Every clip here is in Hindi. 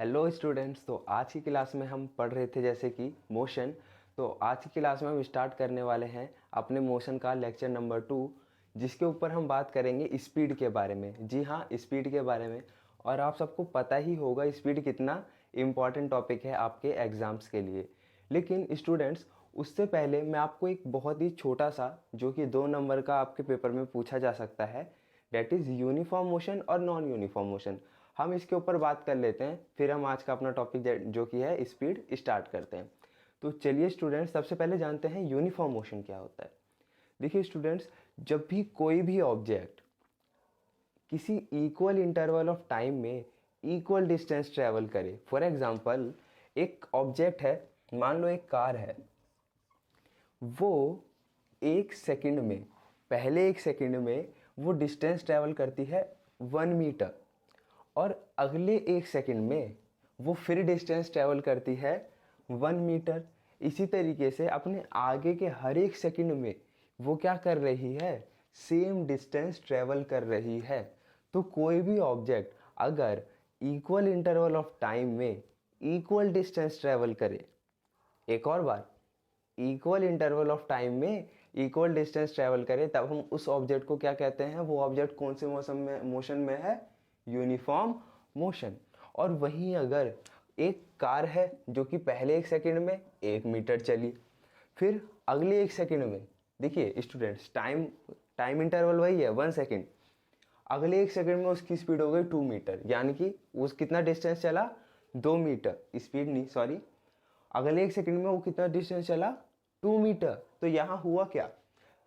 Hello students. तो आज की क्लास में हम पढ़ रहे थे जैसे कि मोशन। तो आज की क्लास में हम स्टार्ट करने वाले हैं अपने मोशन का लेक्चर नंबर 2, जिसके ऊपर हम बात करेंगे स्पीड के बारे में। जी हाँ, स्पीड के बारे में। और आप सबको पता ही होगा स्पीड कितना इम्पॉर्टेंट टॉपिक है आपके एग्ज़ाम्स के लिए। लेकिन स्टूडेंट्स, उससे पहले मैं आपको एक बहुत ही छोटा सा, जो कि 2 नंबर का आपके पेपर में पूछा जा सकता है, डेट इज़ यूनिफॉर्म मोशन और नॉन यूनिफॉर्म मोशन, हम इसके ऊपर बात कर लेते हैं। फिर हम आज का अपना टॉपिक जो कि है स्पीड स्टार्ट करते हैं। तो चलिए स्टूडेंट्स, सबसे पहले जानते हैं यूनिफॉर्म मोशन क्या होता है। देखिए स्टूडेंट्स, जब भी कोई भी ऑब्जेक्ट किसी इक्वल इंटरवल ऑफ टाइम में इक्वल डिस्टेंस ट्रेवल करे, फॉर एग्जांपल एक ऑब्जेक्ट है, मान लो एक कार है, वो एक सेकंड में, पहले एक सेकंड में वो डिस्टेंस ट्रेवल करती है 1 मीटर, और अगले एक सेकंड में वो फिर डिस्टेंस ट्रेवल करती है 1 मीटर। इसी तरीके से अपने आगे के हर एक सेकंड में वो क्या कर रही है, सेम डिस्टेंस ट्रेवल कर रही है। तो कोई भी ऑब्जेक्ट अगर इक्वल इंटरवल ऑफ टाइम में इक्वल डिस्टेंस ट्रेवल करे, एक और बार, इक्वल इंटरवल ऑफ टाइम में इक्वल डिस्टेंस ट्रेवल करे, तब हम उस ऑब्जेक्ट को क्या कहते हैं, वो ऑब्जेक्ट कौन से मोशन में है, यूनिफॉर्म मोशन। और वहीं अगर एक कार है जो कि पहले एक सेकंड में 1 मीटर चली, फिर अगले एक सेकंड में, देखिए स्टूडेंट्स, टाइम टाइम इंटरवल वही है 1 सेकंड, अगले एक सेकंड में उसकी स्पीड हो गई 2 मीटर, यानी कि उस कितना डिस्टेंस चला, 2 मीटर। स्पीड नहीं, सॉरी, अगले एक सेकंड में वो कितना डिस्टेंस चला, 2 मीटर। तो यहाँ हुआ क्या,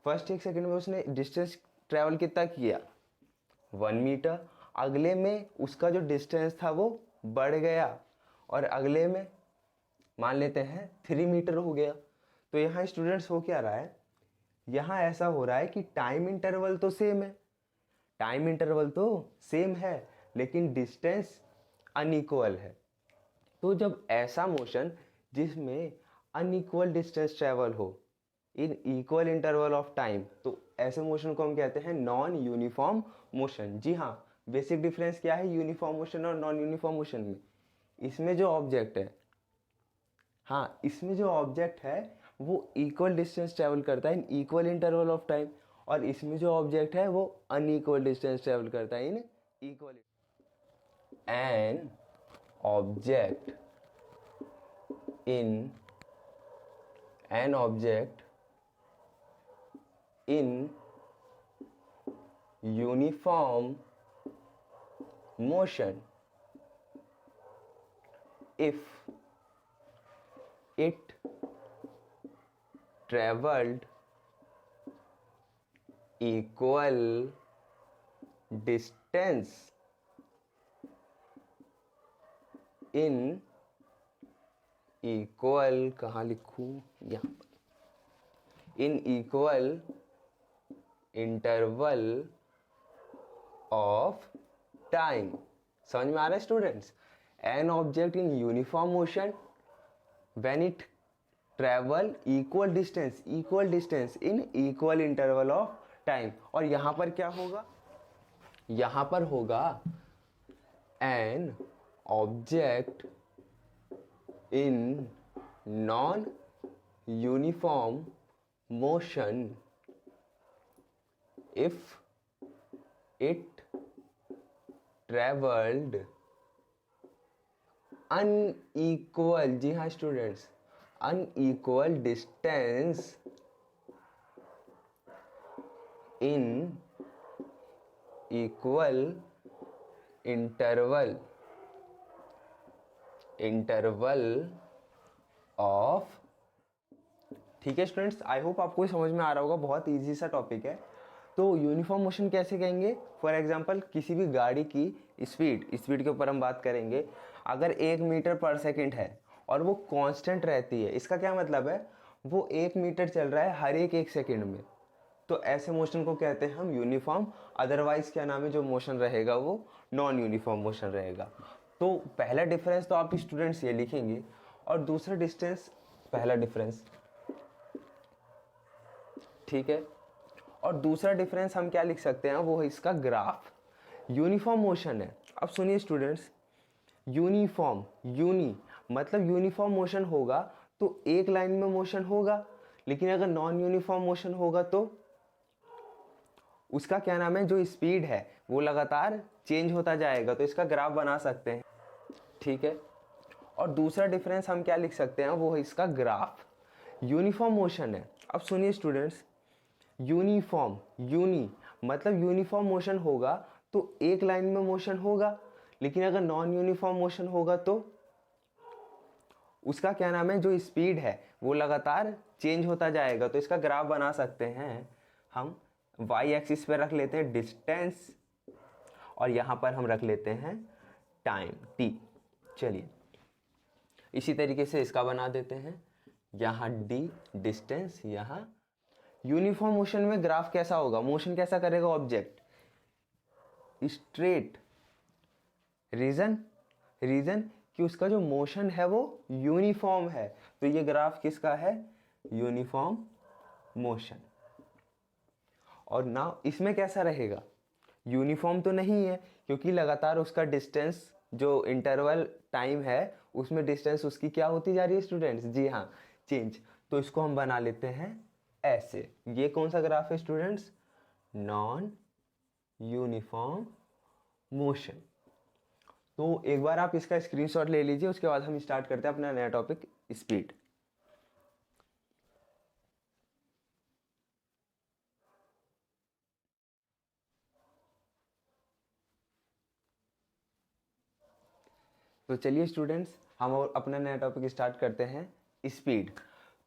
फर्स्ट एक सेकंड में उसने डिस्टेंस ट्रेवल कितना किया, 1 मीटर। अगले में उसका जो डिस्टेंस था वो बढ़ गया, और अगले में मान लेते हैं 3 मीटर हो गया। तो यहाँ स्टूडेंट्स हो क्या रहा है, यहाँ ऐसा हो रहा है कि टाइम इंटरवल तो सेम है, टाइम इंटरवल तो सेम है, लेकिन डिस्टेंस अनइक्वल है। तो जब ऐसा मोशन जिसमें अनइक्वल डिस्टेंस ट्रेवल हो in equal interval of time, तो ऐसे मोशन को हम कहते हैं नॉन यूनिफॉर्म मोशन। जी हाँ, बेसिक डिफरेंस क्या है यूनिफॉर्म मोशन और नॉन यूनिफॉर्म मोशन में, इसमें जो ऑब्जेक्ट है, हाँ, इसमें जो ऑब्जेक्ट है वो इक्वल डिस्टेंस ट्रेवल करता है in equal interval of time, और इसमें जो ऑब्जेक्ट है वो अनइक्वल डिस्टेंस ट्रेवल करता है in equal. An object in an object in uniform motion if it traveled equal distance in equal, कहाँ लिखूँ, यहाँ पर, in equal interval of time. समझ में आ रहा है students, N object in uniform motion when it travel equal distance in equal interval of time. और यहाँ पर क्या होगा, यहाँ पर होगा an object in non-uniform motion if it traveled unequal, जी हाँ students, unequal distance in equal interval of. ठीक है स्टूडेंट्स, आई होप आपको समझ में आ रहा होगा, बहुत इजी सा टॉपिक है। तो यूनिफॉर्म मोशन कैसे कहेंगे, फॉर एग्जांपल किसी भी गाड़ी की स्पीड के ऊपर हम बात करेंगे। अगर 1 मीटर पर सेकंड है और वो कांस्टेंट रहती है, इसका क्या मतलब है, वो 1 मीटर चल रहा है हर एक सेकंड में, तो ऐसे मोशन को कहते हैं हम यूनिफॉर्म। अदरवाइज क्या नाम है, जो मोशन रहेगा वो नॉन यूनिफॉर्म मोशन रहेगा। तो पहला डिफरेंस तो आप स्टूडेंट्स ये लिखेंगे, और दूसरा डिस्टेंस, पहला डिफरेंस, ठीक है, और दूसरा डिफरेंस हम क्या लिख सकते हैं, वो है इसका ग्राफ। यूनिफॉर्म मोशन है, अब सुनिए स्टूडेंट्स, यूनिफॉर्म, यूनी मतलब यूनिफॉर्म मोशन होगा तो एक लाइन में मोशन होगा, लेकिन अगर नॉन यूनिफॉर्म मोशन होगा तो उसका क्या नाम है, जो स्पीड है वो लगातार चेंज होता जाएगा, तो इसका ग्राफ बना सकते हैं। ठीक है, और दूसरा डिफरेंस हम क्या लिख सकते हैं, वो है इसका ग्राफ। यूनिफॉर्म मोशन है, अब सुनिए स्टूडेंट्स, यूनिफॉर्म, यूनी मतलब यूनिफॉर्म मोशन होगा तो एक लाइन में मोशन होगा, लेकिन अगर नॉन यूनिफॉर्म मोशन होगा तो उसका क्या नाम है, जो स्पीड है वो लगातार चेंज होता जाएगा, तो इसका ग्राफ बना सकते हैं हम। वाई एक्सिस पे रख लेते हैं डिस्टेंस और यहाँ पर हम रख लेते हैं टाइम टी। चलिए इसी तरीके से इसका बना देते हैं, यहाँ डी डिस्टेंस, यहाँ यूनिफॉर्म मोशन में ग्राफ कैसा होगा, मोशन कैसा करेगा ऑब्जेक्ट, स्ट्रेट। रीजन, रीजन कि उसका जो मोशन है वो यूनिफॉर्म है, तो ये ग्राफ किसका है, यूनिफॉर्म मोशन। और ना इसमें कैसा रहेगा, यूनिफॉर्म तो नहीं है, क्योंकि लगातार उसका डिस्टेंस जो इंटरवल टाइम है उसमें डिस्टेंस उसकी क्या होती जा रही है स्टूडेंट्स, जी हाँ चेंज। तो इसको हम बना लेते हैं ऐसे। ये कौन सा ग्राफ है स्टूडेंट्स, नॉन यूनिफॉर्म मोशन। तो एक बार आप इसका स्क्रीनशॉट ले लीजिए, उसके बाद हम स्टार्ट करते हैं अपना नया टॉपिक, स्पीड। तो चलिए स्टूडेंट्स हम और अपना नया टॉपिक स्टार्ट करते हैं, स्पीड।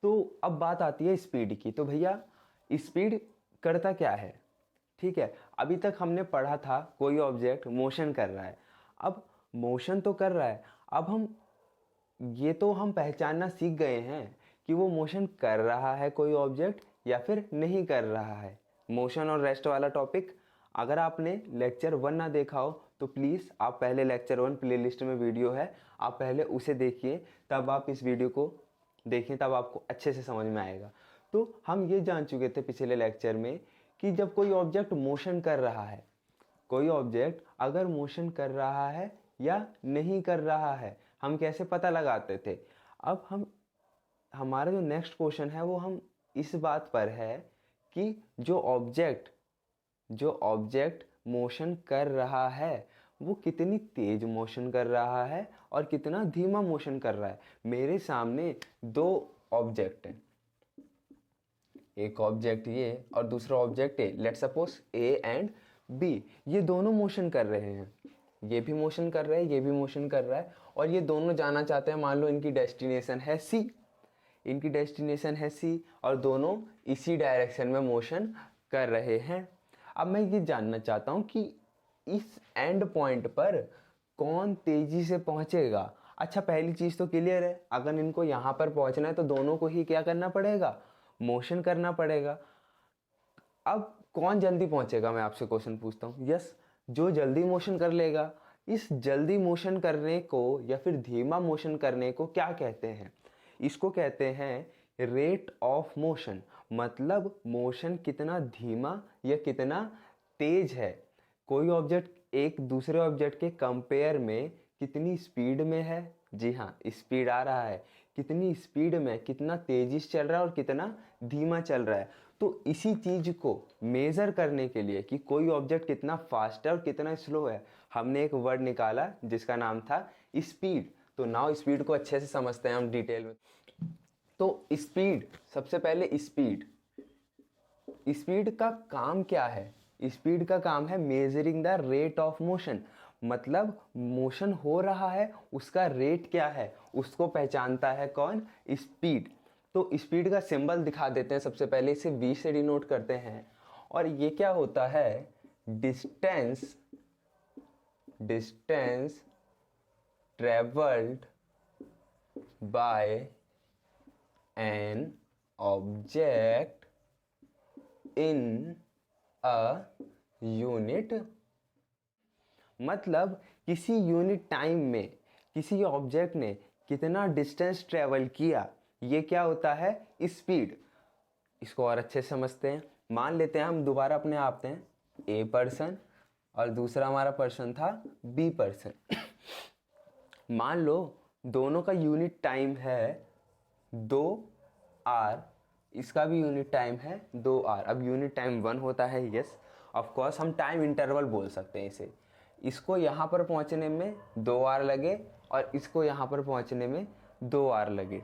तो अब बात आती है स्पीड की, तो भैया स्पीड करता क्या है। ठीक है, अभी तक हमने पढ़ा था कोई ऑब्जेक्ट मोशन कर रहा है, अब मोशन तो कर रहा है, अब हम ये तो हम पहचानना सीख गए हैं कि वो मोशन कर रहा है कोई ऑब्जेक्ट या फिर नहीं कर रहा है। मोशन और रेस्ट वाला टॉपिक अगर आपने लेक्चर 1 ना देखा हो तो प्लीज़ आप पहले लेक्चर 1 प्लेलिस्ट में वीडियो है, आप पहले उसे देखिए, तब आप इस वीडियो को देखें, तब आपको अच्छे से समझ में आएगा। तो हम ये जान चुके थे पिछले लेक्चर में कि जब कोई ऑब्जेक्ट मोशन कर रहा है, कोई ऑब्जेक्ट अगर मोशन कर रहा है या नहीं कर रहा है, हम कैसे पता लगाते थे। अब हम हमारा जो नेक्स्ट क्वेश्चन है वो हम इस बात पर है कि जो ऑब्जेक्ट मोशन कर रहा है वो कितनी तेज मोशन कर रहा है और कितना धीमा मोशन कर रहा है। मेरे सामने दो ऑब्जेक्ट हैं, एक ऑब्जेक्ट ये और दूसरा object A, let's suppose A and B, ये दोनों मोशन कर रहे हैं, ये भी मोशन कर रहा है, ये भी मोशन कर रहा है, और ये दोनों जाना चाहते हैं, मान लो इनकी डेस्टिनेशन है सी, इनकी डेस्टिनेशन है सी और दोनों इसी डायरेक्शन में मोशन कर रहे हैं। अब मैं ये जानना चाहता हूँ कि इस एंड पॉइंट पर कौन तेजी से पहुंचेगा। अच्छा पहली चीज़ तो क्लियर है, अगर इनको यहाँ पर पहुंचना है तो दोनों को ही क्या करना पड़ेगा, मोशन करना पड़ेगा। अब कौन जल्दी पहुंचेगा, मैं आपसे क्वेश्चन पूछता हूँ। यस, जो जल्दी मोशन कर लेगा। इस जल्दी मोशन करने को या फिर धीमा मोशन करने को क्या कहते हैं, इसको कहते हैं रेट ऑफ मोशन, मतलब मोशन कितना धीमा या कितना तेज है। कोई ऑब्जेक्ट एक दूसरे ऑब्जेक्ट के कंपेयर में कितनी स्पीड में है, जी हाँ स्पीड आ रहा है, कितनी स्पीड में, कितना तेजी से चल रहा है और कितना धीमा चल रहा है। तो इसी चीज को मेजर करने के लिए कि कोई ऑब्जेक्ट कितना फास्ट है और कितना स्लो है, हमने एक वर्ड निकाला जिसका नाम था स्पीड। तो नाउ स्पीड को अच्छे से समझते हैं हम डिटेल में। तो स्पीड, सबसे पहले स्पीड, स्पीड का काम क्या है, स्पीड का काम है measuring the rate of motion, मतलब मोशन हो रहा है उसका रेट क्या है उसको पहचानता है कौन, स्पीड। तो स्पीड का सिंबल दिखा देते हैं, सबसे पहले इसे v से डिनोट करते हैं, और ये क्या होता है, distance, distance travelled by an object in a unit, मतलब किसी यूनिट टाइम में किसी ऑब्जेक्ट ने कितना डिस्टेंस ट्रेवल किया, ये क्या होता है, स्पीड। इसको और अच्छे से समझते हैं। मान लेते हैं हम दोबारा अपने आप हैं, ए पर्सन और दूसरा हमारा पर्सन था बी पर्सन। मान लो दोनों का यूनिट टाइम है 2 आर, इसका भी यूनिट टाइम है 2 आर। अब यूनिट टाइम 1 होता है, यस ऑफ कोर्स हम टाइम इंटरवल बोल सकते हैं इसे। इसको यहाँ पर पहुँचने में 2 आर लगे और इसको यहाँ पर पहुँचने में 2 आर लगे।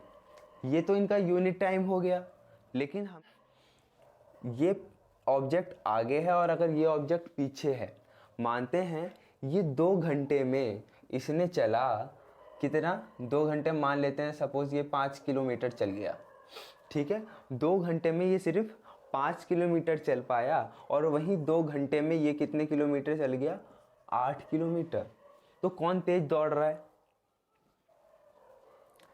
ये तो इनका यूनिट टाइम हो गया। लेकिन हम ये ऑब्जेक्ट आगे है और अगर ये ऑब्जेक्ट पीछे है, मानते हैं ये 2 घंटे में इसने चला कितना, 2 घंटे मान लेते हैं, सपोज ये 5 किलोमीटर चल गया, ठीक है। 2 घंटे में ये सिर्फ 5 किलोमीटर चल पाया और वहीं 2 घंटे में ये कितने किलोमीटर चल गया, 8 किलोमीटर। तो कौन तेज दौड़ रहा है?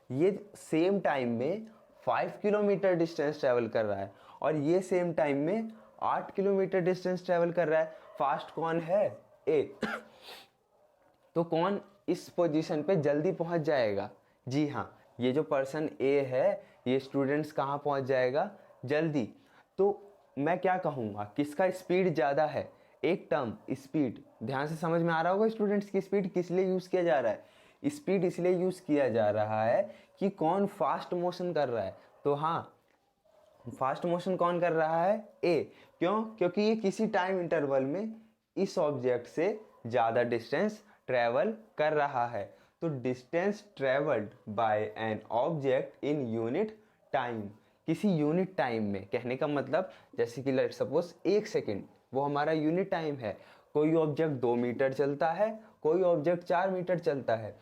ये सेम टाइम में 5 किलोमीटर डिस्टेंस ट्रेवल कर रहा है और ये सेम टाइम में 8 किलोमीटर डिस्टेंस ट्रेवल कर रहा है। फास्ट कौन है? ए। तो कौन इस पोजीशन पे जल्दी पहुंच जाएगा? जी हाँ, ये जो पर्सन ए है, ये स्टूडेंट्स कहाँ पहुंच जाएगा? जल्दी। तो मैं क्या कहूँगा, किसका स्पीड ज़्यादा है? एक टर्म स्पीड, ध्यान से समझ में आ रहा होगा स्टूडेंट्स की स्पीड किस लिए यूज़ किया जा रहा है। स्पीड इसलिए यूज़ किया जा रहा है कि कौन फास्ट मोशन कर रहा है। तो हाँ, फास्ट मोशन कौन कर रहा है? ए। क्यों? क्योंकि ये किसी टाइम इंटरवल में इस ऑब्जेक्ट से ज़्यादा डिस्टेंस ट्रेवल कर रहा है। तो distance travelled by an object in unit time, किसी यूनिट टाइम में, कहने का मतलब जैसे कि लेट्स सपोज 1 सेकेंड, वो हमारा यूनिट टाइम है। कोई ऑब्जेक्ट 2 मीटर चलता है, कोई ऑब्जेक्ट 4 मीटर चलता है।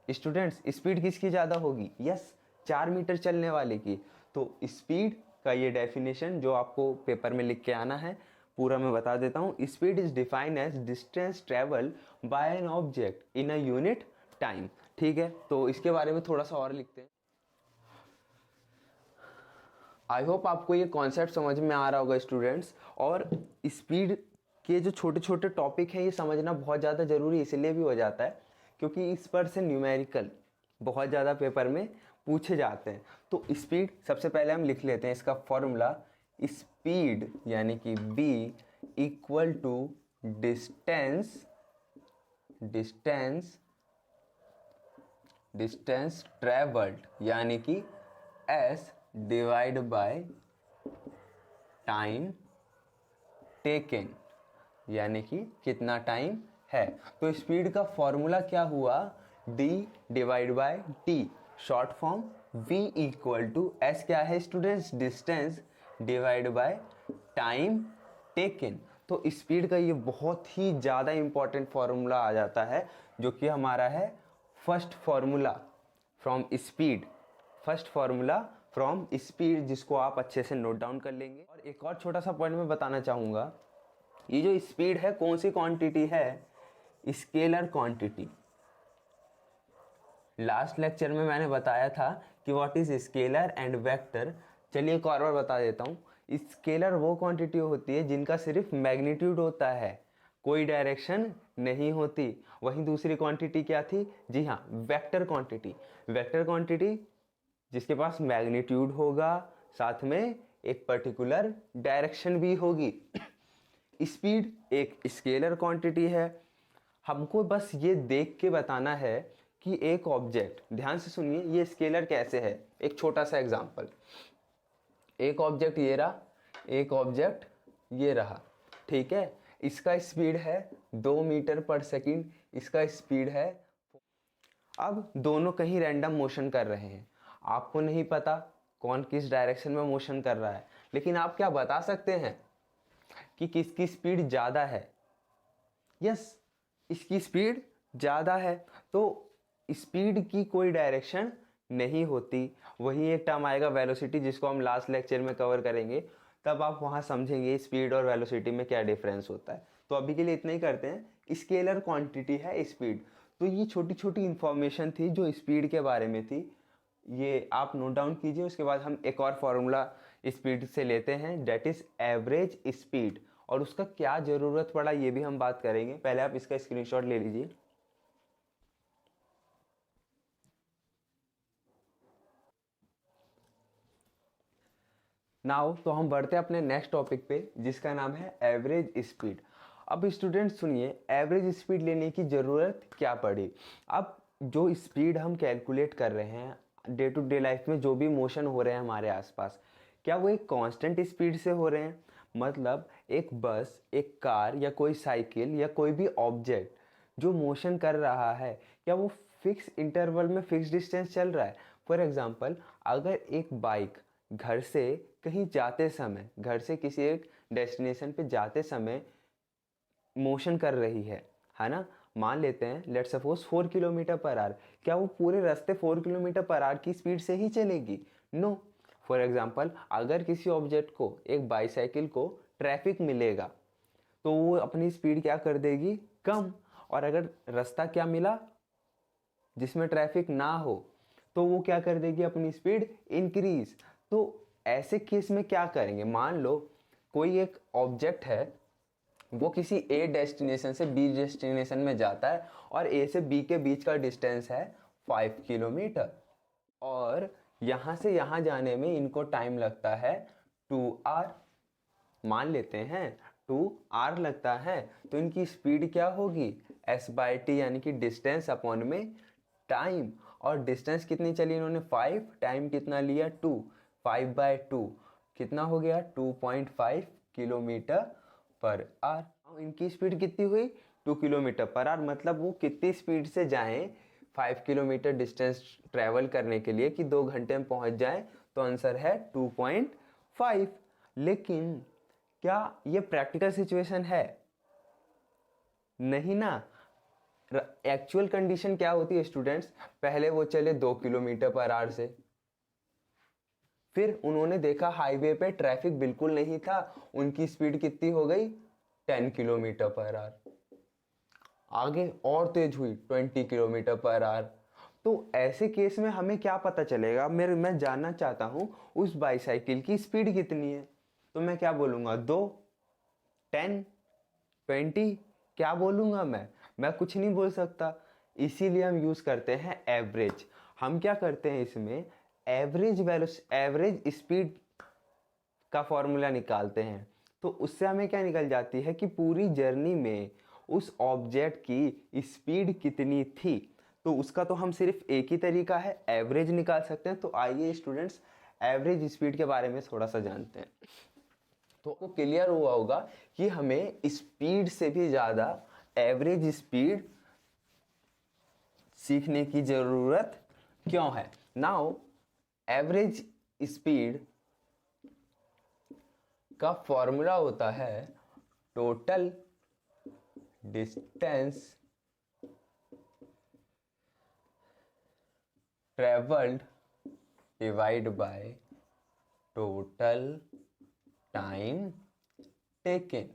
स्टूडेंट्स, स्पीड किसकी ज़्यादा होगी? यस, 4 मीटर चलने वाले की। तो स्पीड का ये डेफिनेशन जो आपको पेपर में लिख के आना है, पूरा मैं बता देता हूँ। Speed is defined as distance travel by an object in a unit time. ठीक है, तो इसके बारे में थोड़ा सा और लिखते हैं। आई होप आपको ये कॉन्सेप्ट समझ में आ रहा होगा स्टूडेंट्स। और स्पीड के जो छोटे छोटे टॉपिक हैं ये समझना बहुत ज़्यादा ज़रूरी इसलिए भी हो जाता है क्योंकि इस पर से न्यूमेरिकल बहुत ज़्यादा पेपर में पूछे जाते हैं। तो स्पीड सबसे पहले हम लिख लेते हैं इसका फॉर्मूला। स्पीड यानी कि b equal to distance travelled यानी कि s divide by time taken, यानी कि कितना टाइम है। तो स्पीड का फॉर्मूला क्या हुआ? d divide by t, short form v equal to s क्या है students? Distance divide by time taken. तो स्पीड का ये बहुत ही ज़्यादा इंपॉर्टेंट फॉर्मूला आ जाता है जो कि हमारा है फर्स्ट फॉर्मूला फ्रॉम स्पीड, जिसको आप अच्छे से नोट डाउन कर लेंगे। और एक और छोटा सा पॉइंट मैं बताना चाहूँगा, ये जो स्पीड है कौन सी क्वांटिटी है? Scalar quantity. लास्ट लेक्चर में मैंने बताया था कि what is scalar and vector. चलिए एक और बार बता देता हूँ। स्केलर वो क्वांटिटी होती है जिनका सिर्फ मैग्नीट्यूड होता है, कोई डायरेक्शन नहीं होती। वहीं दूसरी क्वांटिटी क्या थी? जी हाँ, वेक्टर क्वांटिटी। वेक्टर क्वांटिटी जिसके पास मैग्नीट्यूड होगा, साथ में एक पर्टिकुलर डायरेक्शन भी होगी। स्पीड एक स्केलर क्वांटिटी है। हमको बस ये देख के बताना है कि एक ऑब्जेक्ट, ध्यान से सुनिए ये स्केलर कैसे है। एक छोटा सा एग्जांपल, एक ऑब्जेक्ट ये रहा, एक ऑब्जेक्ट ये रहा, ठीक है। इसका स्पीड है 2 मीटर पर सेकंड, इसका स्पीड है। अब दोनों कहीं रैंडम मोशन कर रहे हैं, आपको नहीं पता कौन किस डायरेक्शन में मोशन कर रहा है, लेकिन आप क्या बता सकते हैं कि किसकी स्पीड ज़्यादा है? यस, इसकी स्पीड ज़्यादा है। तो स्पीड की कोई डायरेक्शन नहीं होती। वही एक टर्म आएगा वेलोसिटी, जिसको हम लास्ट लेक्चर में कवर करेंगे, तब आप वहाँ समझेंगे स्पीड और वेलोसिटी में क्या डिफरेंस होता है। तो अभी के लिए इतना ही करते हैं। स्केलर क्वांटिटी है स्पीड। तो ये छोटी छोटी इंफॉर्मेशन थी जो स्पीड के बारे में थी, ये आप नोट डाउन कीजिए। उसके बाद हम एक और फॉर्मूला स्पीड से लेते हैं, डेट इज एवरेज स्पीड, और उसका क्या ज़रूरत पड़ा ये भी हम बात करेंगे। पहले आप इसका स्क्रीनशॉट ले लीजिए। नाउ तो हम बढ़ते हैं अपने नेक्स्ट टॉपिक पे जिसका नाम है एवरेज स्पीड। अब स्टूडेंट सुनिए, एवरेज स्पीड लेने की ज़रूरत क्या पड़ी? अब जो स्पीड हम कैलकुलेट कर रहे हैं डे टू डे लाइफ में, जो भी मोशन हो रहे हैं हमारे आसपास, क्या वो एक कांस्टेंट स्पीड से हो रहे हैं? मतलब एक बस, एक कार या कोई साइकिल या कोई भी ऑब्जेक्ट जो मोशन कर रहा है, क्या वो फिक्स इंटरवल में फिक्स डिस्टेंस चल रहा है? फॉर एग्जांपल, अगर एक बाइक घर से कहीं जाते समय, घर से किसी एक डेस्टिनेशन पे जाते समय मोशन कर रही है ना, मान लेते हैं let's suppose 4 kilometre per our, क्या वो पूरे रास्ते 4 किलोमीटर पर आवर की स्पीड से ही चलेगी? नो। फॉर एग्जांपल, अगर किसी ऑब्जेक्ट को, एक बाईसाइकिल को ट्रैफिक मिलेगा तो वो अपनी स्पीड क्या कर देगी? कम। और अगर रास्ता क्या मिला जिसमें ट्रैफिक ना हो, तो वो क्या कर देगी? अपनी स्पीड इंक्रीज। तो ऐसे केस में क्या करेंगे? मान लो कोई एक ऑब्जेक्ट है, वो किसी ए डेस्टिनेशन से बी डेस्टिनेशन में जाता है और ए से बी के बीच का डिस्टेंस है 5 किलोमीटर, और यहाँ से यहाँ जाने में इनको टाइम लगता है 2 आवर। मान लेते हैं 2 आवर लगता है, तो इनकी स्पीड क्या होगी? s/t, यानी कि डिस्टेंस अपॉन में टाइम। और डिस्टेंस कितनी चली इन्होंने? 5, टाइम कितना लिया? 2, 5/2 कितना हो गया? 2.5 किलोमीटर पर आवर। इनकी स्पीड कितनी हुई? 2 किलोमीटर पर आवर। मतलब वो कितनी स्पीड से जाएं 5 किलोमीटर डिस्टेंस ट्रैवल करने के लिए कि 2 घंटे में पहुंच जाएं? तो आंसर है 2.5। लेकिन क्या ये प्रैक्टिकल सिचुएशन है? नहीं ना। एक्चुअल कंडीशन क्या होती है स्टूडेंट्स? पहले वो चले 2 किलोमीटर पर आवर से, फिर उन्होंने देखा हाईवे पे ट्रैफिक बिल्कुल नहीं था, उनकी स्पीड कितनी हो गई? 10 किलोमीटर पर आवर। आगे और तेज हुई 20 किलोमीटर पर आवर। तो ऐसे केस में हमें क्या पता चलेगा? मैं जानना चाहता हूं उस बाईसाइकिल की स्पीड कितनी है। तो मैं क्या बोलूंगा? 2, 10, 20? क्या बोलूंगा मैं कुछ नहीं बोल सकता। इसीलिए हम यूज करते हैं एवरेज। हम क्या करते हैं इसमें? एवरेज स्पीड का फॉर्मूला निकालते हैं। तो उससे हमें क्या निकल जाती है कि पूरी जर्नी में उस ऑब्जेक्ट की स्पीड कितनी थी। तो उसका तो हम सिर्फ एक ही तरीका है, एवरेज निकाल सकते हैं। तो आइए स्टूडेंट्स, एवरेज स्पीड के बारे में थोड़ा सा जानते हैं। तो आपको क्लियर हुआ होगा कि हमें स्पीड से भी ज़्यादा एवरेज स्पीड सीखने की ज़रूरत क्यों है। नाउ, एवरेज स्पीड का फॉर्मूला होता है total distance travelled divide by total time taken.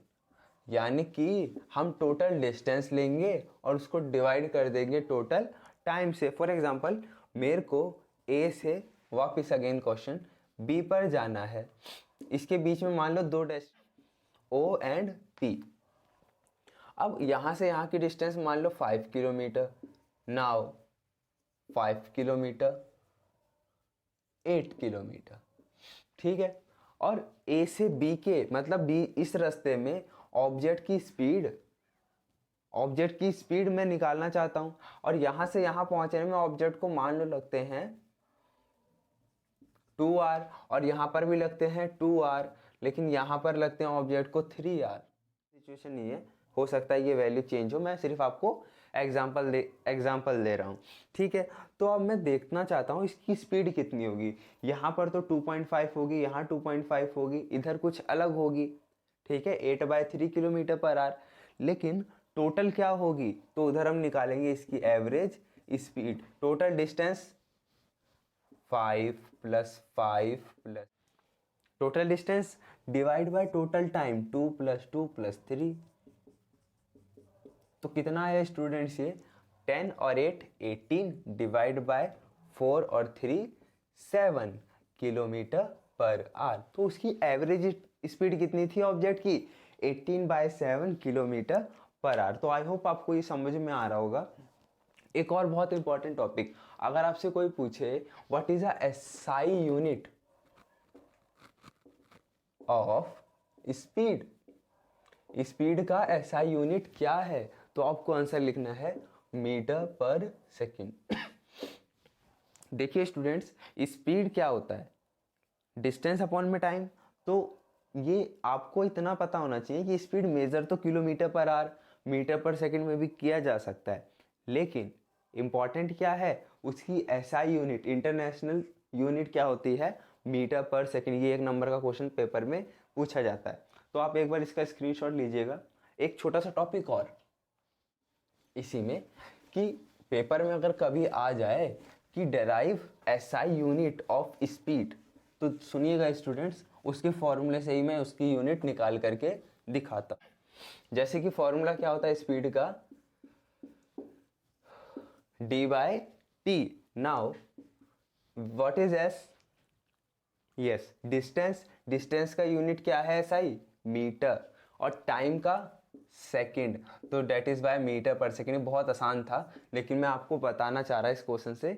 यानी कि हम टोटल डिस्टेंस लेंगे और उसको डिवाइड कर देंगे टोटल टाइम से। फॉर एग्जांपल, मेरे को ए से वापस अगेन क्वेश्चन बी पर जाना है। इसके बीच में मान लो दो ओ एंड पी। अब यहाँ से यहाँ की डिस्टेंस मान लो 5 किलोमीटर। नाउ 5 किलोमीटर, 8 किलोमीटर, ठीक है। और ए से बी के, मतलब बी इस रास्ते में ऑब्जेक्ट की स्पीड मैं निकालना चाहता हूं। और यहां से यहां पहुंचने में ऑब्जेक्ट को मान लो लगते हैं 2 आवर, और यहां पर भी लगते हैं 2 आवर, लेकिन यहां पर लगते हैं ऑब्जेक्ट को 3 आवर। सिचुएशन नहीं है, हो सकता है ये वैल्यू चेंज हो। मैं सिर्फ आपको एग्जाम्पल दे रहा हूँ, ठीक है। तो अब मैं देखना चाहता हूँ इसकी स्पीड कितनी होगी। यहाँ पर तो 2.5 होगी, यहाँ 2.5 होगी, इधर कुछ अलग होगी, ठीक है, 8/3 किलोमीटर पर आवर। लेकिन टोटल क्या होगी? तो उधर हम निकालेंगे इसकी average speed. Total distance 5 + 5 + total distance divide by total time 2 + 2 + 3। तो कितना है स्टूडेंट्स ये? 10 और 8 18 डिवाइड बाय 4 और 3 7 किलोमीटर पर आवर। तो उसकी एवरेज स्पीड कितनी थी ऑब्जेक्ट की? 18/7 किलोमीटर पर आवर। तो आई होप आपको ये समझ में आ रहा होगा। एक और बहुत इंपॉर्टेंट टॉपिक, अगर आपसे कोई पूछे what is a SI unit of speed, speed का एसआई यूनिट क्या है, तो आपको आंसर लिखना है मीटर पर सेकंड। देखिए स्टूडेंट्स, स्पीड क्या होता है, डिस्टेंस अपॉन में टाइम। तो ये आपको इतना पता होना चाहिए कि स्पीड मेजर तो kilometre per our, metre per second में भी किया जा सकता है, लेकिन इम्पॉर्टेंट क्या है, उसकी एसआई यूनिट, इंटरनेशनल यूनिट क्या होती है, मीटर पर सेकंड। ये 1 नंबर का क्वेश्चन पेपर में पूछा जाता है, तो आप एक बार इसका स्क्रीनशॉट लीजिएगा। एक छोटा सा टॉपिक और इसी में, कि पेपर में अगर कभी आ जाए कि derive SI unit of speed, तो सुनिएगा स्टूडेंट्स, उसके फॉर्मूले से ही मैं उसकी यूनिट निकाल करके दिखाता हूँ। जैसे कि फॉर्मूला क्या होता है स्पीड का, d/t। Now what is S, yes distance, distance का यूनिट क्या है एसआई, मीटर, और टाइम का सेकंड, तो date is by metre per second. बहुत आसान था, लेकिन मैं आपको बताना चाह रहा इस क्वेश्चन से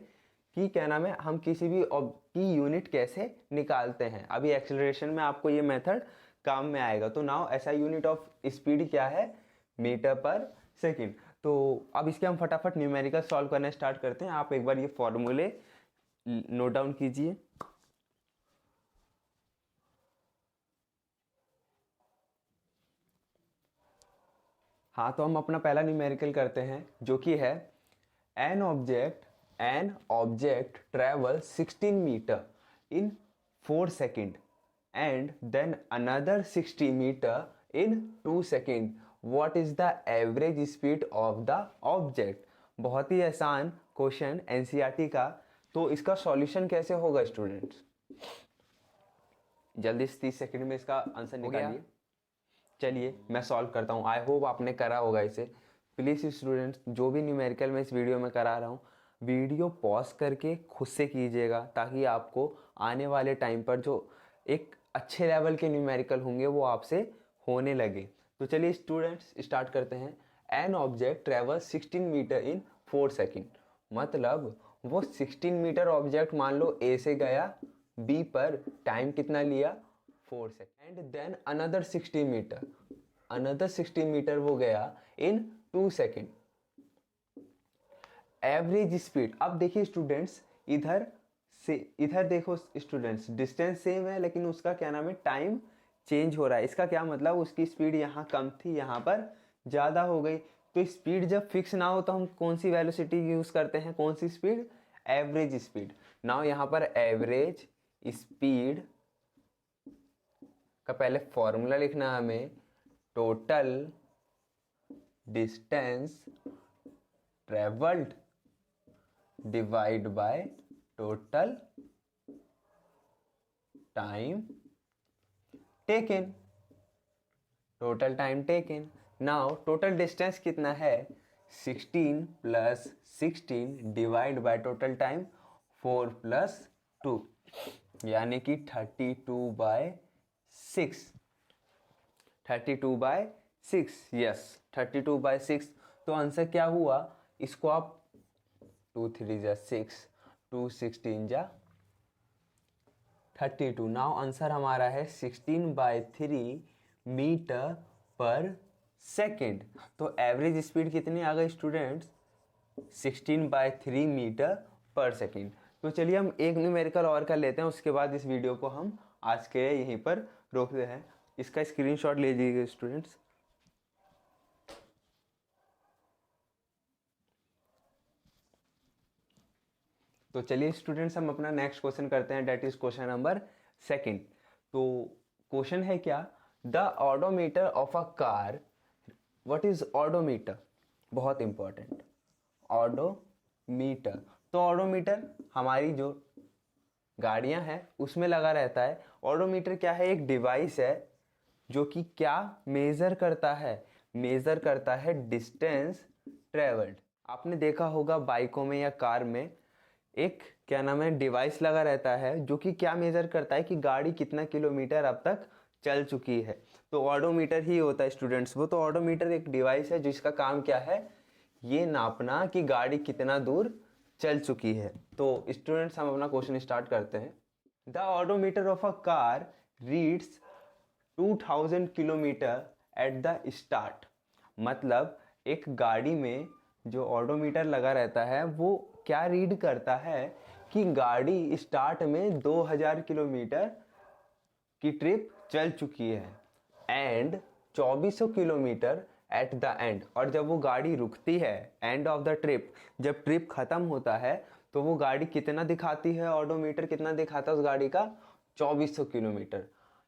कि क्या नाम है, हम किसी भी की यूनिट कैसे निकालते हैं। अभी एक्सेलरेशन में आपको ये मेथड काम में आएगा। तो नाउ ऐसा यूनिट ऑफ स्पीड क्या है, मीटर पर सेकंड। तो अब इसके हम फटाफट न्यूमेरिकल सॉल्व करना स्टार्ट करते हैं। आप एक बार ये फॉर्मूले नोट डाउन कीजिए। हाँ, तो हम अपना पहला न्यूमेरिकल करते हैं, जो कि है an object travel 16 metre in 4 second and then another 60 metre in 2 second. What is the average speed of the object. बहुत ही आसान क्वेश्चन एनसीईआरटी का। तो इसका सॉल्यूशन कैसे होगा स्टूडेंट्स, जल्दी से 30 सेकेंड में इसका आंसर निकालिए। चलिए मैं सॉल्व करता हूँ। आई होप आपने करा होगा इसे। प्लीज़ स्टूडेंट्स, जो भी न्यूमेरिकल मैं इस वीडियो में करा रहा हूँ, वीडियो पॉज करके खुद से कीजिएगा, ताकि आपको आने वाले टाइम पर जो एक अच्छे लेवल के न्यूमेरिकल होंगे वो आपसे होने लगे। तो चलिए स्टूडेंट्स स्टार्ट करते हैं। An object travel 16 metre in 4 second, मतलब वो 16 मीटर ऑब्जेक्ट मान लो ए से गया बी पर, टाइम कितना लिया 4 second, and then another 60 metre वो गया इन 2 सेकेंड। एवरेज स्पीड, अब देखिए स्टूडेंट्स, इधर से इधर देखो स्टूडेंट्स, डिस्टेंस सेम है, लेकिन उसका क्या नाम है, टाइम चेंज हो रहा है। इसका क्या मतलब, उसकी स्पीड यहाँ कम थी, यहाँ पर ज़्यादा हो गई। तो स्पीड जब फिक्स ना हो तो हम कौन सी वेलोसिटी यूज़ करते हैं, कौन सी स्पीड, एवरेज स्पीड। नाउ यहाँ पर एवरेज स्पीड का पहले फॉर्मूला लिखना है हमें, total distance travelled divide by total time taken, total time taken. Now total distance कितना है, 16 + 16 डिवाइड बाय टोटल टाइम 4 + 2, यानी कि 32/6। 32/6, यस 32/6। तो आंसर क्या हुआ, इसको आप 2 3 जा 6, 2 16 जा 32। नाउ आंसर हमारा है 16/3 मीटर पर सेकेंड। तो एवरेज स्पीड कितनी आ गई स्टूडेंट्स, 16/3 मीटर पर सेकेंड। तो चलिए हम एक न्यूमेरिकल और कर लेते हैं, उसके बाद इस वीडियो को हम आज के यहीं पर रोकते हैं। इसका स्क्रीनशॉट ले लीजिए स्टूडेंट्स। तो चलिए स्टूडेंट्स, हम अपना नेक्स्ट क्वेश्चन करते हैं, डेट इज क्वेश्चन नंबर 2। तो क्वेश्चन है क्या, the odometer of a car, what is odometer, बहुत इंपॉर्टेंट, ऑडोमीटर। तो ऑडोमीटर हमारी जो गाड़ियां हैं उसमें लगा रहता है। ऑडोमीटर क्या है, एक डिवाइस है जो कि क्या मेजर करता है, मेजर करता है डिस्टेंस ट्रेवल्ड। आपने देखा होगा बाइकों में या कार में एक क्या नाम है डिवाइस लगा रहता है, जो कि क्या मेजर करता है कि गाड़ी कितना किलोमीटर अब तक चल चुकी है। तो ऑडोमीटर ही होता है स्टूडेंट्स वो। तो ऑडोमीटर एक डिवाइस है जिसका काम क्या है, ये नापना कि गाड़ी कितना दूर चल चुकी है। तो स्टूडेंट्स हम अपना क्वेश्चन स्टार्ट करते हैं। The odometer of a car reads 2000 kilometre at the start, मतलब एक गाड़ी में जो ऑडोमीटर लगा रहता है वो क्या रीड करता है कि गाड़ी स्टार्ट में 2000 किलोमीटर की ट्रिप चल चुकी है and 2400 kilometre at the end. और जब वो गाड़ी रुकती है एंड ऑफ द ट्रिप, जब ट्रिप खत्म होता है तो वो गाड़ी कितना दिखाती है, ऑडोमीटर कितना दिखाता है उस गाड़ी का, 2400 kilometre.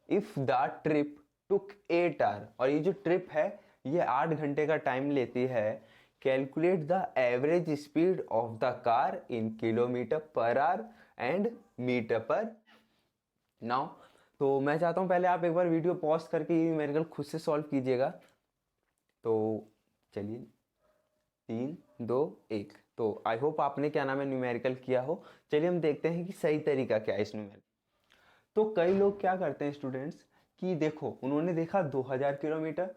If the trip took 8 hour, और ये जो ट्रिप है ये 8 घंटे का टाइम लेती है, calculate the average speed of the car in kilometre per hour and metre per now. तो मैं चाहता हूँ पहले आप एक बार वीडियो पॉज करके ये न्यूमेरिकल खुद से सॉल्व कीजिएगा। तो चलिए 3 2 1। तो आई होप आपने क्या नाम है न्यूमेरिकल किया हो। चलिए हम देखते हैं कि सही तरीका क्या है इस न्यूमेरिकल। तो कई लोग क्या करते हैं स्टूडेंट्स कि देखो उन्होंने देखा 2000 किलोमीटर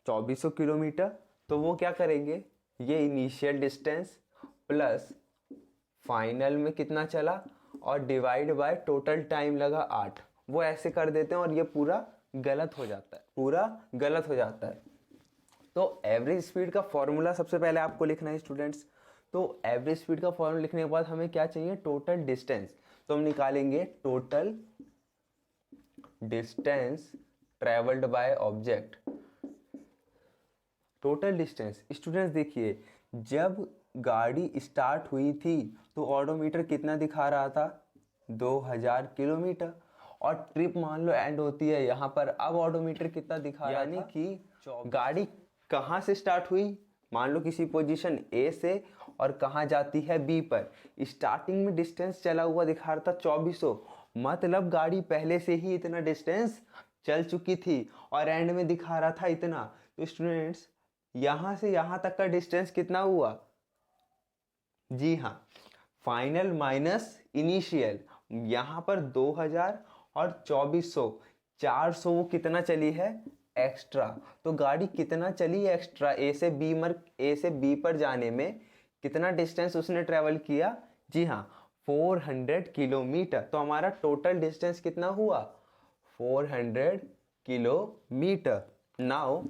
2400 किलोमीटर, तो वो क्या करेंगे, ये इनिशियल डिस्टेंस प्लस फाइनल में कितना चला और डिवाइड बाय टोटल टाइम लगा 8, वो ऐसे कर देते हैं और ये पूरा गलत हो जाता है, पूरा गलत हो जाता है। तो एवरेज स्पीड का फॉर्मूला सबसे पहले आपको लिखना है स्टूडेंट्स। तो एवरेज स्पीड का फॉर्मूला लिखने के बाद हमें क्या चाहिए, टोटल डिस्टेंस। तो हम निकालेंगे total distance travelled by object. Total distance students देखिए, जब गाड़ी स्टार्ट हुई थी तो ऑडोमीटर कितना दिखा रहा था, 2000 किलोमीटर, और ट्रिप मान लो एंड होती है यहाँ पर, अब ऑडोमीटर कितना दिखा रहा था, यानी कि गाड़ी कहाँ से स्टार्ट हुई, मान लो किसी पोजीशन ए से, और कहाँ जाती है बी पर। स्टार्टिंग में डिस्टेंस चला हुआ दिखा रहा था 2400, मतलब गाड़ी पहले से ही इतना डिस्टेंस चल चुकी थी और एंड में दिखा रहा था इतना। तो स्टूडेंट्स यहाँ से यहाँ तक का डिस्टेंस कितना हुआ, जी हाँ, फाइनल माइनस इनिशियल। यहाँ पर 2000 और 2400, 400 वो कितना चली है एक्स्ट्रा। तो गाड़ी कितना चली एक्स्ट्रा, ए से बी पर जाने में कितना डिस्टेंस उसने ट्रेवल किया, जी हाँ 400 किलोमीटर। तो हमारा टोटल डिस्टेंस कितना हुआ, 400 किलोमीटर। नाउ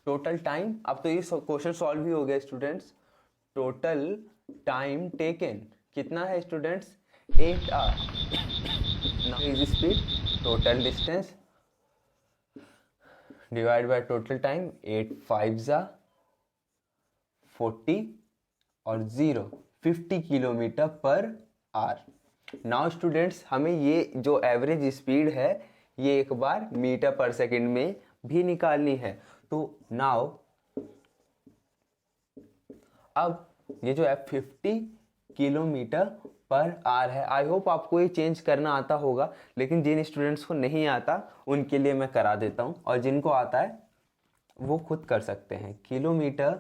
टोटल टाइम, अब तो ये क्वेश्चन सॉल्व भी हो गया स्टूडेंट्स। टोटल टाइम टेकन कितना है students, 8 hour. Now is speed, total distance divide by total time, 8 5 जा 40 और 0 50 kilometre per our. Now students हमें ये जो एवरेज स्पीड है ये एक बार मीटर पर सेकंड में भी निकालनी है। तो नाउ अब ये जो है 50 किलोमीटर पर आवर है। आई होप आपको ये चेंज करना आता होगा, लेकिन जिन स्टूडेंट्स को नहीं आता उनके लिए मैं करा देता हूँ, और जिनको आता है वो खुद कर सकते हैं। किलोमीटर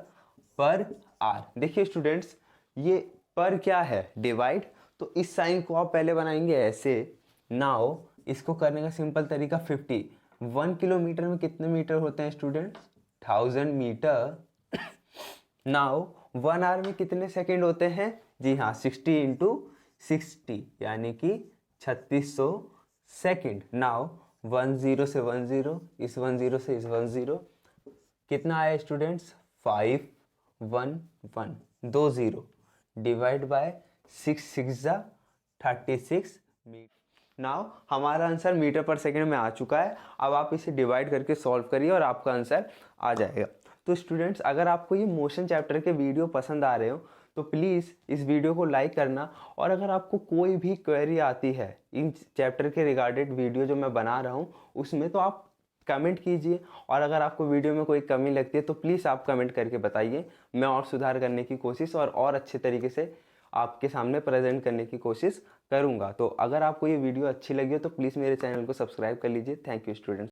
पर आवर, देखिए स्टूडेंट्स ये पर क्या है, डिवाइड, तो इस साइन को आप पहले बनाएंगे ऐसे। नाउ इसको करने का सिंपल तरीका 50, 1 किलोमीटर में कितने मीटर होते हैं स्टूडेंट्स, 1000 मीटर। नाउ 1 आवर में कितने सेकेंड होते हैं, जी हाँ 60 इंटू 60 यानी कि 3600 सेकेंड। नाउ 10 से 10, इस 10 से इस 10, कितना आया students, 511 2 0 divide by 6 6 36 metre. Now हमारा आंसर मीटर पर सेकंड में आ चुका है। अब आप इसे डिवाइड करके सॉल्व करिए और आपका आंसर आ जाएगा। तो स्टूडेंट्स अगर आपको ये मोशन चैप्टर के वीडियो पसंद आ रहे हो तो प्लीज़ इस वीडियो को लाइक करना, और अगर आपको कोई भी क्वेरी आती है इन चैप्टर के रिगार्डेड वीडियो जो मैं बना रहा हूँ उसमें, तो आप कमेंट कीजिए, और अगर आपको वीडियो में कोई कमी लगती है तो प्लीज़ आप कमेंट करके बताइए। मैं और सुधार करने की कोशिश और अच्छे तरीके से आपके सामने प्रेजेंट करने की कोशिश करूँगा। तो अगर आपको ये वीडियो अच्छी लगी हो तो प्लीज़ मेरे चैनल को सब्सक्राइब कर लीजिए। Thank you students.